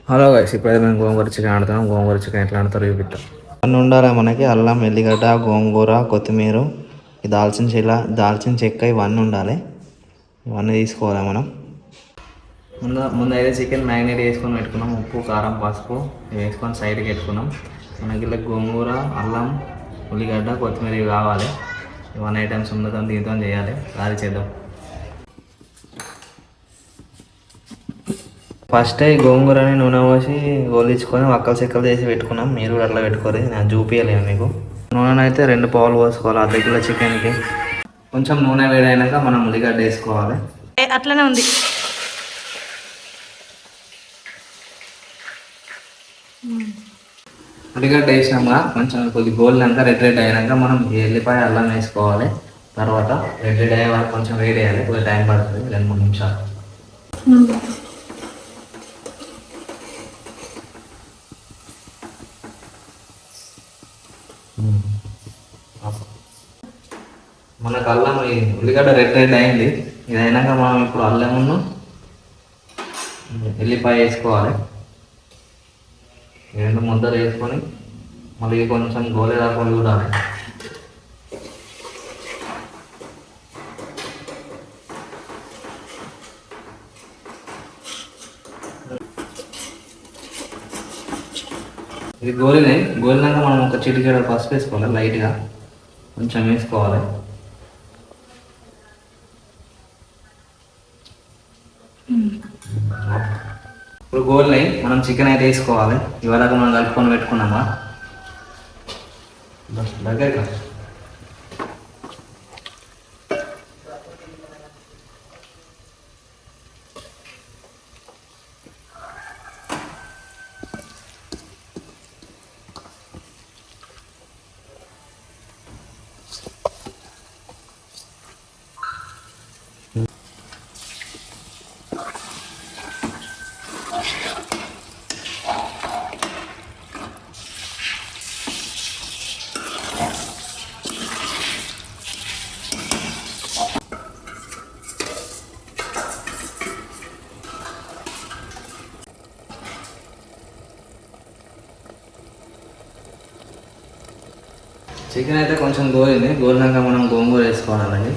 Hello guys, ఇప్పుడైతే మేము గోంగూర chicken ఆడుతున్నాం. గోంగూర చికెన్ ఎట్లా ఆడతారో చూపిస్తాం. అన్నీ ఉండాలి మనకి. అల్లం, ఎల్లిగడ్డ, గోంగూర, కొత్తిమీర, ఈ దాల్చిన చెక్క ఇవన్నీ ఉండాలి. ఇవన్నీ తీసుకోవాలి మనం. ముందు అయితే చికెన్ మ్యారినేట్ చేసుకొని పెట్టుకున్నాం. ఉప్పు, కారం, పసుపు వేసుకొని సైడ్కి పెట్టుకున్నాం. మనకి ఇలా గోంగూర, అల్లం, ఉల్లిగడ్డ, కొత్తిమీర ఇవి కావాలి. ఇవన్నీ ఐటమ్స్ ఉండదు, దీంతో చేయాలి. అది చేద్దాం. ఫస్ట్ గోంగూరని నూనె పోసి గోలించుకొని వక్కలు చెక్కలు చేసి పెట్టుకున్నాం. మీరు కూడా అట్లా పెట్టుకోరు, నేను చూపించలేము మీకు. నూనె అయితే 2 పావులు పోసుకోవాలి అర్ధ కిలో చికెన్కి. కొంచెం నూనె వేడైనాక మనం ఉల్లిగడ్డ వేసుకోవాలి. అట్లనే ఉంది. ఉల్లిగడ్డ వేసినాక కొంచెం కొద్దిగా గోల్డ్ రెడ్ అయినాక మనం ఎల్లిపాయ అల్లం వేసుకోవాలి. తర్వాత రెడ్ అయ్యే వరకు కొంచెం వేడి వేయాలి. కొద్దిగా టైం పడుతుంది, 2-3 నిమిషాలు. మనకు అల్లం ఉల్లిగడ్డ రెడ్ అయింది. ఇది అయినాక మనం ఇప్పుడు అల్లమును ఎల్లిపాయ వేసుకోవాలి. 2 ముద్దలు వేసుకొని మళ్ళీ కొంచెం గోలేదాకా చూడాలి. ఇది గోలినాక మనం ఒక చిటికెడ పసుపు వేసుకోవాలి. లైట్గా కొంచెం వేసుకోవాలి. ఇప్పుడు గోల్ని మనం చికెన్ అయితే వేసుకోవాలి. ఇవాళ మనం కలుపుకొని పెట్టుకున్నామా దగ్గర. చికెన్ అయితే కొంచెం గోలినాక మనం గోంగూర వేసుకోవాలండి.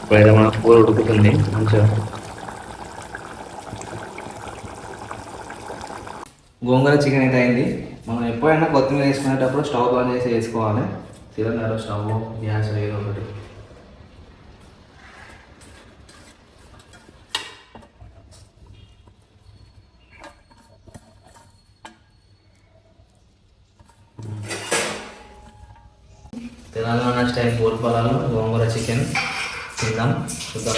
ఇప్పుడైతే మన కూర ఉడుకుతుంది మంచిగా. గోంగూర చికెన్ అయితే అయింది. మనం ఎప్పుడైనా కొత్తిమీర వేసుకునేటప్పుడు స్టవ్ ఆన్ చేసి వేసుకోవాలి. సిలిండర్, స్టవ్, గ్యాస్ ఏదో ఒకటి. తెలంగాణ స్టైల్ పూర్పాలలో గోంగూర చికెన్ తిందాం, చూద్దాం.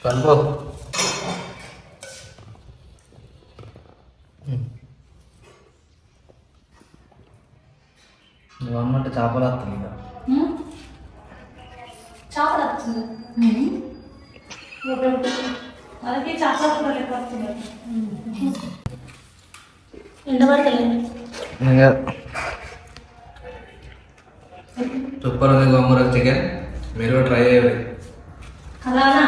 కనుకో నువ్వు అమ్మంటే చేపలు వస్తుంది. చేపలు వస్తుంది, అలాగే చేపలు ఎండబడతలేదు. సూపర్ ఉంది గోంగూర చికెన్. మీరు ట్రై చేయాలి. అలానా